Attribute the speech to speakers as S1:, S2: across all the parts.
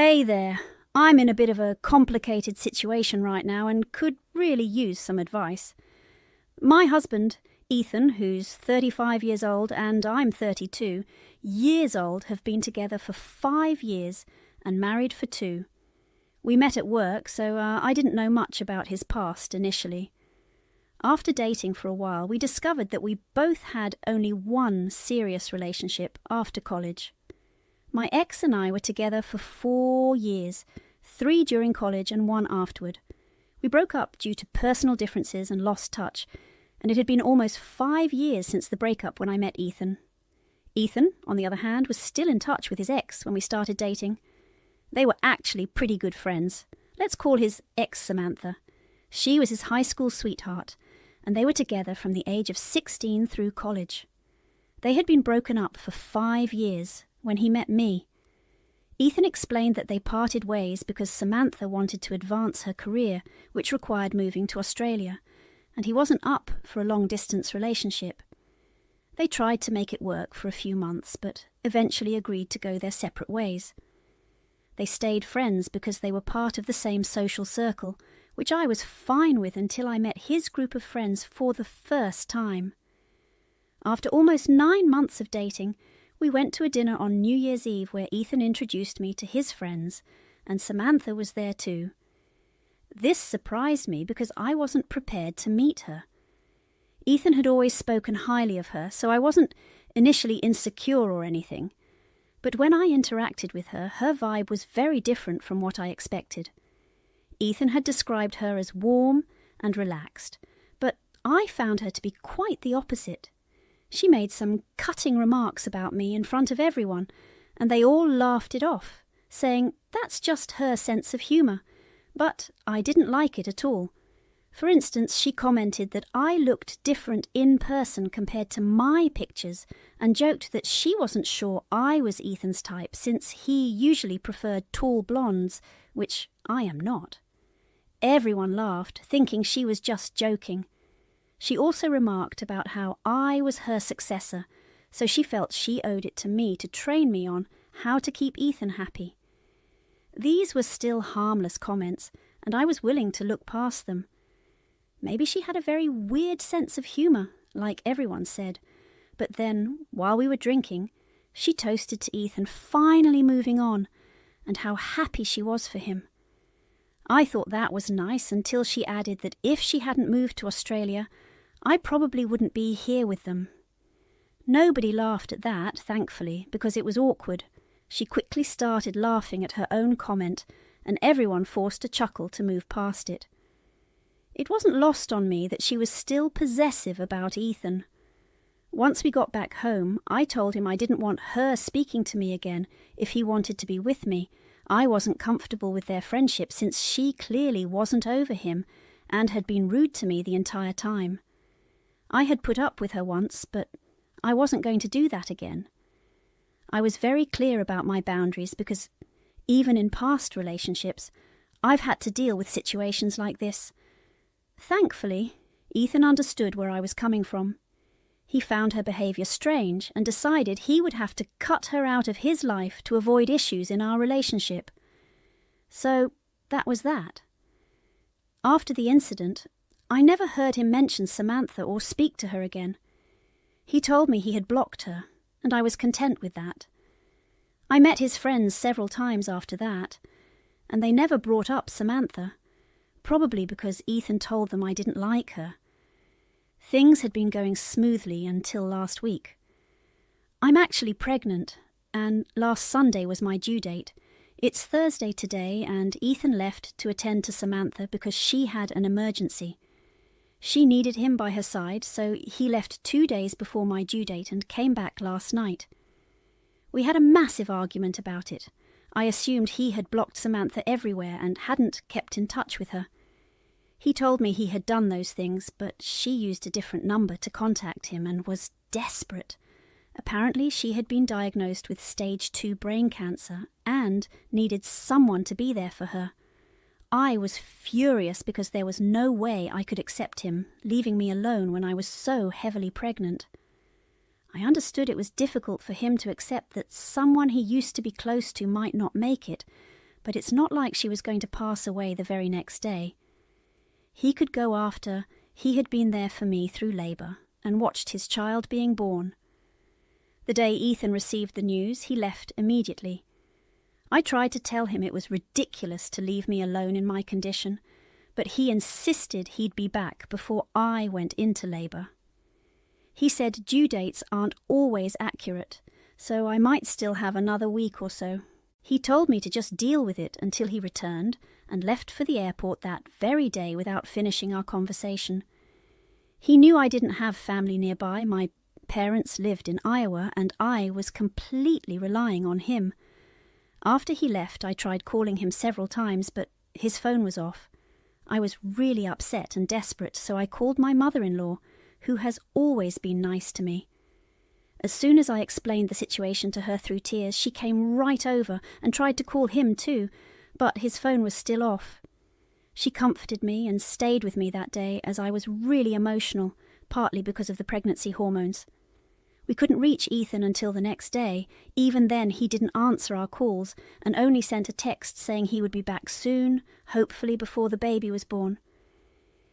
S1: Hey there. I'm in a bit of a complicated situation right now and could really use some advice. My husband, Ethan, who's 35 years old, and I'm 32 years old, have been together for 5 years and married for 2. We met at work, so I didn't know much about his past initially. After dating for a while, we discovered that we both had only one serious relationship after college. My ex and I were together for 4 years, 3 during college and 1 afterward. We broke up due to personal differences and lost touch, and it had been almost 5 years since the breakup when I met Ethan. Ethan, on the other hand, was still in touch with his ex when we started dating. They were actually pretty good friends. Let's call his ex Samantha. She was his high school sweetheart, and they were together from the age of 16 through college. They had been broken up for 5 years when he met me. Ethan explained that they parted ways because Samantha wanted to advance her career, which required moving to Australia, and he wasn't up for a long-distance relationship. They tried to make it work for a few months, but eventually agreed to go their separate ways. They stayed friends because they were part of the same social circle, which I was fine with until I met his group of friends for the first time. After almost 9 months of dating, we went to a dinner on New Year's Eve where Ethan introduced me to his friends, and Samantha was there too. This surprised me because I wasn't prepared to meet her. Ethan had always spoken highly of her, so I wasn't initially insecure or anything. But when I interacted with her, her vibe was very different from what I expected. Ethan had described her as warm and relaxed, but I found her to be quite the opposite. She made some cutting remarks about me in front of everyone, and they all laughed it off, saying that's just her sense of humour, but I didn't like it at all. For instance, she commented that I looked different in person compared to my pictures and joked that she wasn't sure I was Ethan's type since he usually preferred tall blondes, which I am not. Everyone laughed, thinking she was just joking. She also remarked about how I was her successor, so she felt she owed it to me to train me on how to keep Ethan happy. These were still harmless comments, and I was willing to look past them. Maybe she had a very weird sense of humour, like everyone said, but then, while we were drinking, she toasted to Ethan finally moving on, and how happy she was for him. I thought that was nice until she added that if she hadn't moved to Australia, I probably wouldn't be here with them. Nobody laughed at that, thankfully, because it was awkward. She quickly started laughing at her own comment, and everyone forced a chuckle to move past it. It wasn't lost on me that she was still possessive about Ethan. Once we got back home, I told him I didn't want her speaking to me again if he wanted to be with me. I wasn't comfortable with their friendship since she clearly wasn't over him and had been rude to me the entire time. I had put up with her once, but I wasn't going to do that again. I was very clear about my boundaries because, even in past relationships, I've had to deal with situations like this. Thankfully, Ethan understood where I was coming from. He found her behaviour strange and decided he would have to cut her out of his life to avoid issues in our relationship. So that was that. After the incident, I never heard him mention Samantha or speak to her again. He told me he had blocked her, and I was content with that. I met his friends several times after that, and they never brought up Samantha, probably because Ethan told them I didn't like her. Things had been going smoothly until last week. I'm actually pregnant, and last Sunday was my due date. It's Thursday today, and Ethan left to attend to Samantha because she had an emergency. She needed him by her side, so he left 2 days before my due date and came back last night. We had a massive argument about it. I assumed he had blocked Samantha everywhere and hadn't kept in touch with her. He told me he had done those things, but she used a different number to contact him and was desperate. Apparently, she had been diagnosed with stage 2 brain cancer and needed someone to be there for her. I was furious because there was no way I could accept him, leaving me alone when I was so heavily pregnant. I understood it was difficult for him to accept that someone he used to be close to might not make it, but it's not like she was going to pass away the very next day. He could go after he had been there for me through labour and watched his child being born. The day Ethan received the news, he left immediately. I tried to tell him it was ridiculous to leave me alone in my condition, but he insisted he'd be back before I went into labour. He said due dates aren't always accurate, so I might still have another week or so. He told me to just deal with it until he returned and left for the airport that very day without finishing our conversation. He knew I didn't have family nearby. My parents lived in Iowa and I was completely relying on him. After he left, I tried calling him several times, but his phone was off. I was really upset and desperate, so I called my mother-in-law, who has always been nice to me. As soon as I explained the situation to her through tears, she came right over and tried to call him too, but his phone was still off. She comforted me and stayed with me that day as I was really emotional, partly because of the pregnancy hormones. We couldn't reach Ethan until the next day. Even then, he didn't answer our calls and only sent a text saying he would be back soon, hopefully before the baby was born.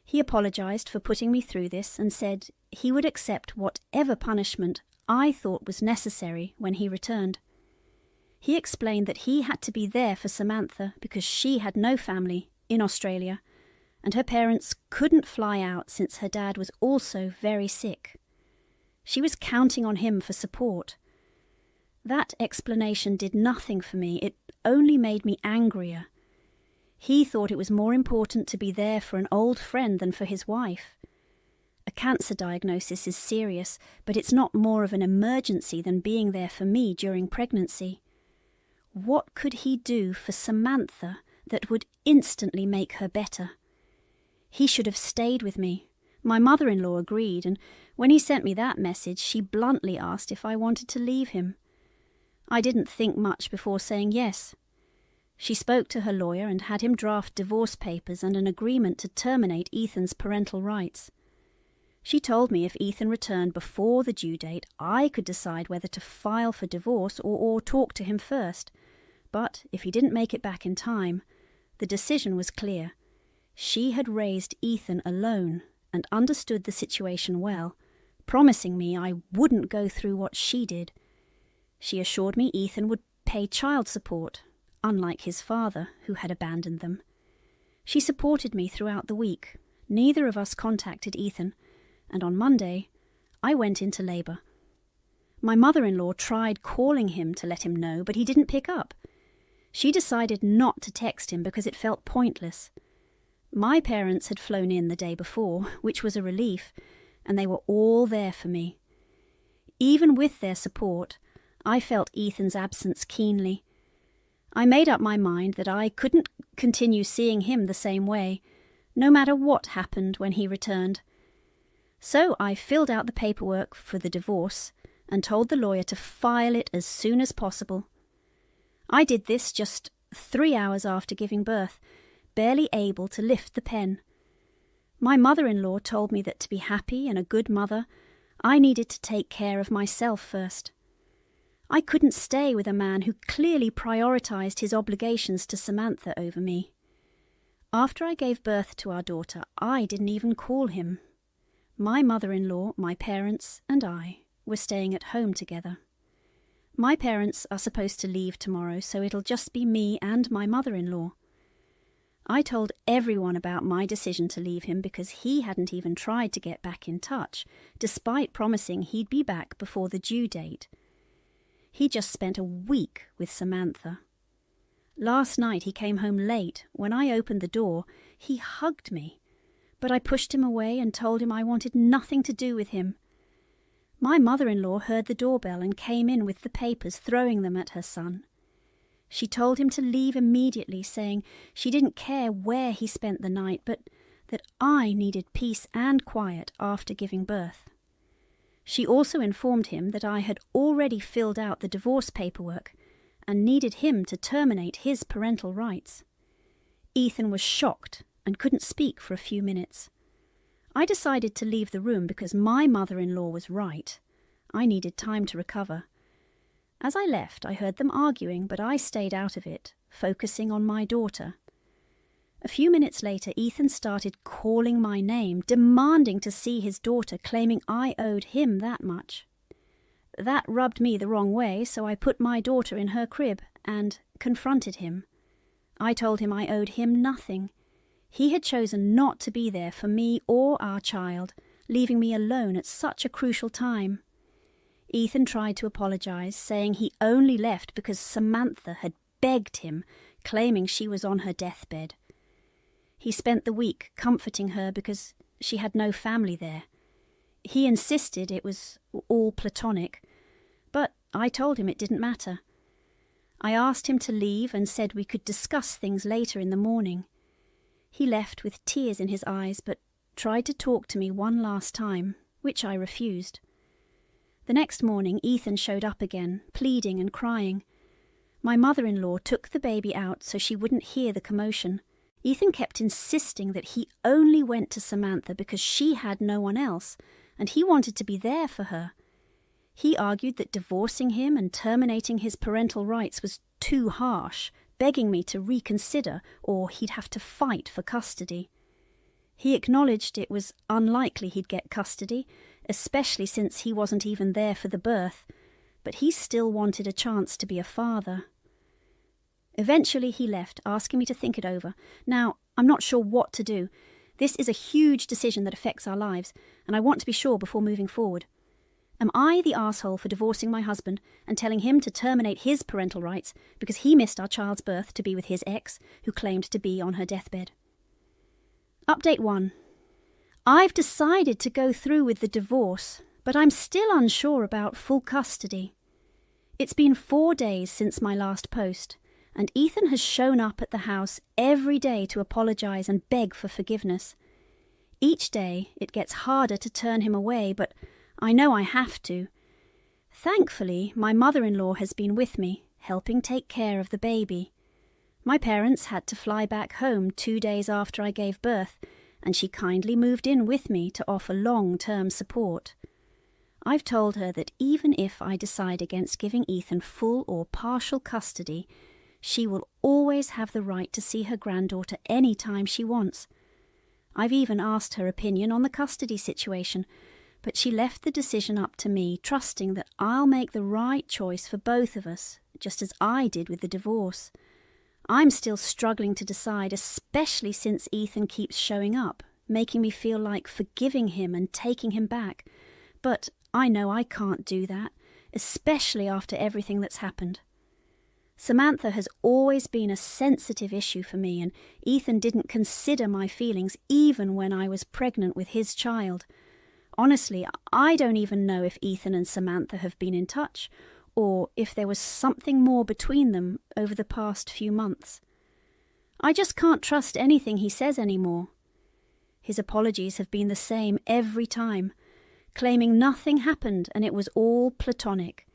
S1: He apologised for putting me through this and said he would accept whatever punishment I thought was necessary when he returned. He explained that he had to be there for Samantha because she had no family in Australia, and her parents couldn't fly out since her dad was also very sick. She was counting on him for support. That explanation did nothing for me. It only made me angrier. He thought it was more important to be there for an old friend than for his wife. A cancer diagnosis is serious, but it's not more of an emergency than being there for me during pregnancy. What could he do for Samantha that would instantly make her better? He should have stayed with me. My mother-in-law agreed, and when he sent me that message, she bluntly asked if I wanted to leave him. I didn't think much before saying yes. She spoke to her lawyer and had him draft divorce papers and an agreement to terminate Ethan's parental rights. She told me if Ethan returned before the due date, I could decide whether to file for divorce or talk to him first. But if he didn't make it back in time, the decision was clear. She had raised Ethan alone and understood the situation well, promising me I wouldn't go through what she did. She assured me Ethan would pay child support, unlike his father, who had abandoned them. She supported me throughout the week. Neither of us contacted Ethan, and on Monday, I went into labour. My mother-in-law tried calling him to let him know, but he didn't pick up. She decided not to text him because it felt pointless. My parents had flown in the day before, which was a relief, and they were all there for me. Even with their support, I felt Ethan's absence keenly. I made up my mind that I couldn't continue seeing him the same way, no matter what happened when he returned. So I filled out the paperwork for the divorce and told the lawyer to file it as soon as possible. I did this just 3 hours after giving birth, barely able to lift the pen. My mother-in-law told me that to be happy and a good mother, I needed to take care of myself first. I couldn't stay with a man who clearly prioritized his obligations to Samantha over me. After I gave birth to our daughter, I didn't even call him. My mother-in-law, my parents, and I were staying at home together. My parents are supposed to leave tomorrow, so it'll just be me and my mother-in-law. I told everyone about my decision to leave him because he hadn't even tried to get back in touch, despite promising he'd be back before the due date. He just spent a week with Samantha. Last night he came home late. When I opened the door, he hugged me, but I pushed him away and told him I wanted nothing to do with him. My mother-in-law heard the doorbell and came in with the papers, throwing them at her son. She told him to leave immediately, saying she didn't care where he spent the night, but that I needed peace and quiet after giving birth. She also informed him that I had already filled out the divorce paperwork and needed him to terminate his parental rights. Ethan was shocked and couldn't speak for a few minutes. I decided to leave the room because my mother-in-law was right. I needed time to recover. As I left, I heard them arguing, but I stayed out of it, focusing on my daughter. A few minutes later, Ethan started calling my name, demanding to see his daughter, claiming I owed him that much. That rubbed me the wrong way, so I put my daughter in her crib and confronted him. I told him I owed him nothing. He had chosen not to be there for me or our child, leaving me alone at such a crucial time. Ethan tried to apologize, saying he only left because Samantha had begged him, claiming she was on her deathbed. He spent the week comforting her because she had no family there. He insisted it was all platonic, but I told him it didn't matter. I asked him to leave and said we could discuss things later in the morning. He left with tears in his eyes, but tried to talk to me one last time, which I refused. The next morning, Ethan showed up again, pleading and crying. My mother-in-law took the baby out so she wouldn't hear the commotion. Ethan kept insisting that he only went to Samantha because she had no one else, and he wanted to be there for her. He argued that divorcing him and terminating his parental rights was too harsh, begging me to reconsider or he'd have to fight for custody. He acknowledged it was unlikely he'd get custody, especially since he wasn't even there for the birth, but he still wanted a chance to be a father. Eventually he left, asking me to think it over. Now, I'm not sure what to do. This is a huge decision that affects our lives, and I want to be sure before moving forward. Am I the arsehole for divorcing my husband and telling him to terminate his parental rights because he missed our child's birth to be with his ex, who claimed to be on her deathbed? Update 1. I've decided to go through with the divorce, but I'm still unsure about full custody. It's been 4 days since my last post, and Ethan has shown up at the house every day to apologize and beg for forgiveness. Each day it gets harder to turn him away, but I know I have to. Thankfully, my mother-in-law has been with me, helping take care of the baby. My parents had to fly back home 2 days after I gave birth, and she kindly moved in with me to offer long-term support. I've told her that even if I decide against giving Ethan full or partial custody, she will always have the right to see her granddaughter any time she wants. I've even asked her opinion on the custody situation, but she left the decision up to me, trusting that I'll make the right choice for both of us, just as I did with the divorce. I'm still struggling to decide, especially since Ethan keeps showing up, making me feel like forgiving him and taking him back. But I know I can't do that, especially after everything that's happened. Samantha has always been a sensitive issue for me, and Ethan didn't consider my feelings even when I was pregnant with his child. Honestly, I don't even know if Ethan and Samantha have been in touch, or if there was something more between them over the past few months. I just can't trust anything he says anymore. His apologies have been the same every time, claiming nothing happened and it was all platonic.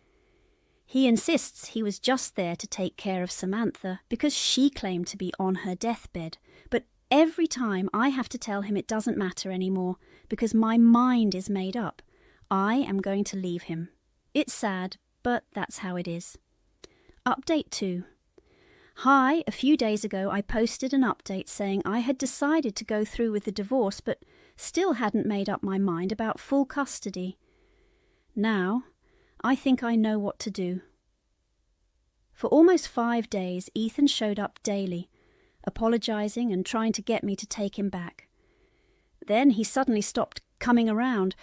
S1: He insists he was just there to take care of Samantha because she claimed to be on her deathbed, but every time I have to tell him it doesn't matter anymore because my mind is made up. I am going to leave him. It's sad, but that's how it is. Update 2. Hi, a few days ago I posted an update saying I had decided to go through with the divorce but still hadn't made up my mind about full custody. Now, I think I know what to do. For almost 5 days, Ethan showed up daily, apologizing and trying to get me to take him back. Then he suddenly stopped coming around.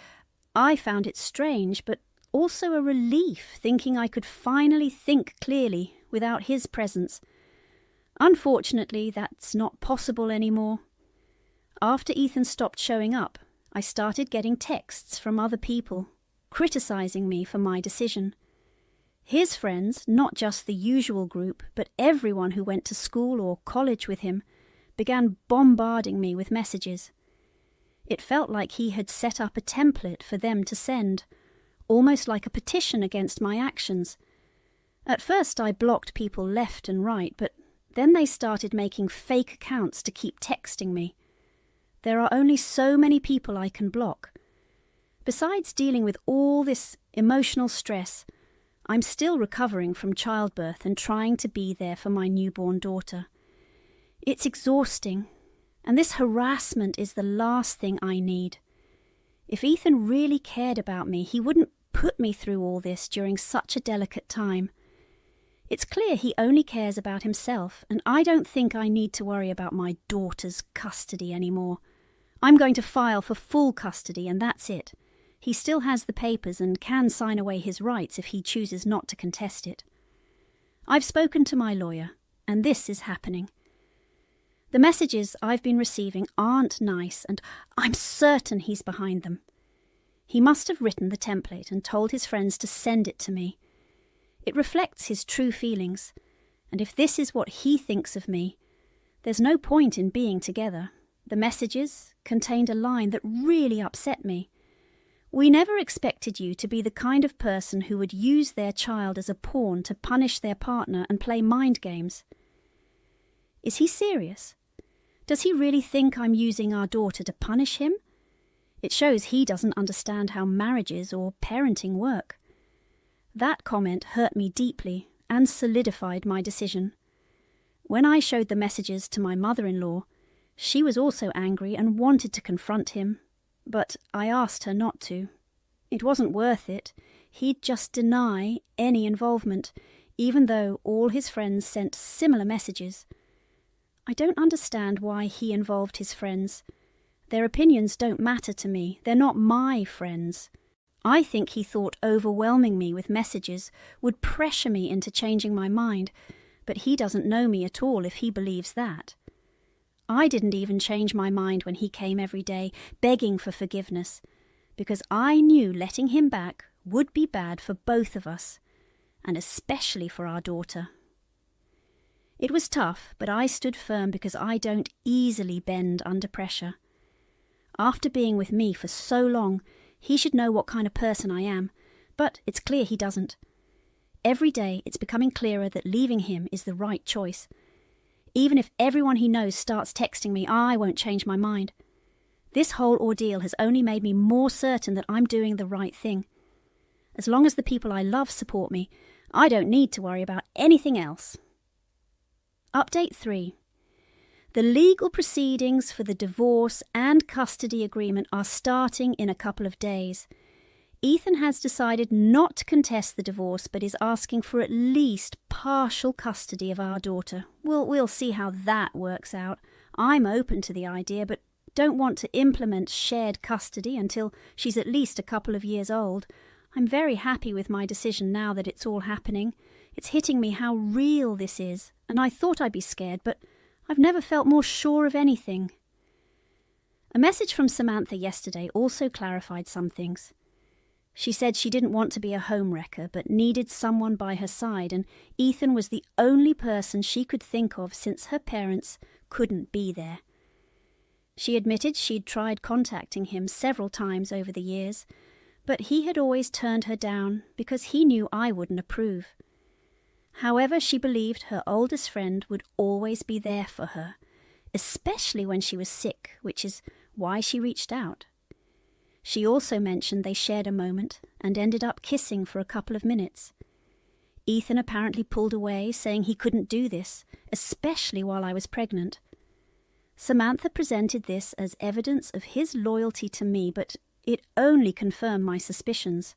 S1: I found it strange, but also a relief, thinking I could finally think clearly without his presence. Unfortunately, that's not possible anymore. After Ethan stopped showing up, I started getting texts from other people, criticizing me for my decision. His friends, not just the usual group, but everyone who went to school or college with him, began bombarding me with messages. It felt like he had set up a template for them to send, almost like a petition against my actions. At first I blocked people left and right, but then they started making fake accounts to keep texting me. There are only so many people I can block. Besides dealing with all this emotional stress, I'm still recovering from childbirth and trying to be there for my newborn daughter. It's exhausting, and this harassment is the last thing I need. If Ethan really cared about me, he wouldn't put me through all this during such a delicate time. It's clear he only cares about himself, and I don't think I need to worry about my daughter's custody anymore. I'm going to file for full custody, and that's it. He still has the papers and can sign away his rights if he chooses not to contest it. I've spoken to my lawyer, and this is happening. The messages I've been receiving aren't nice, and I'm certain he's behind them. He must have written the template and told his friends to send it to me. It reflects his true feelings, and if this is what he thinks of me, there's no point in being together. The messages contained a line that really upset me. We never expected you to be the kind of person who would use their child as a pawn to punish their partner and play mind games. Is he serious? Does he really think I'm using our daughter to punish him? It shows he doesn't understand how marriages or parenting work. That comment hurt me deeply and solidified my decision. When I showed the messages to my mother-in-law, she was also angry and wanted to confront him, but I asked her not to. It wasn't worth it. He'd just deny any involvement, even though all his friends sent similar messages. I don't understand why he involved his friends. Their opinions don't matter to me. They're not my friends. I think he thought overwhelming me with messages would pressure me into changing my mind, but he doesn't know me at all if he believes that. I didn't even change my mind when he came every day begging for forgiveness, because I knew letting him back would be bad for both of us, and especially for our daughter. It was tough, but I stood firm because I don't easily bend under pressure. After being with me for so long, he should know what kind of person I am, but it's clear he doesn't. Every day it's becoming clearer that leaving him is the right choice. Even if everyone he knows starts texting me, I won't change my mind. This whole ordeal has only made me more certain that I'm doing the right thing. As long as the people I love support me, I don't need to worry about anything else. Update 3. The legal proceedings for the divorce and custody agreement are starting in a couple of days. Ethan has decided not to contest the divorce, but is asking for at least partial custody of our daughter. We'll see how that works out. I'm open to the idea, but don't want to implement shared custody until she's at least a couple of years old. I'm very happy with my decision now that it's all happening. It's hitting me how real this is, and I thought I'd be scared, but I've never felt more sure of anything. A message from Samantha yesterday also clarified some things. She said she didn't want to be a homewrecker, but needed someone by her side, and Ethan was the only person she could think of since her parents couldn't be there. She admitted she'd tried contacting him several times over the years, but he had always turned her down because he knew I wouldn't approve. However, she believed her oldest friend would always be there for her, especially when she was sick, which is why she reached out. She also mentioned they shared a moment and ended up kissing for a couple of minutes. Ethan apparently pulled away, saying he couldn't do this, especially while I was pregnant. Samantha presented this as evidence of his loyalty to me, but it only confirmed my suspicions.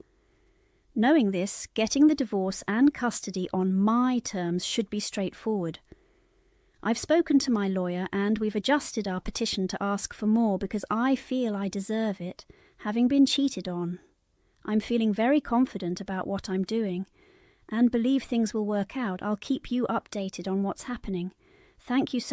S1: Knowing this, getting the divorce and custody on my terms should be straightforward. I've spoken to my lawyer and we've adjusted our petition to ask for more because I feel I deserve it, having been cheated on. I'm feeling very confident about what I'm doing and believe things will work out. I'll keep you updated on what's happening. Thank you so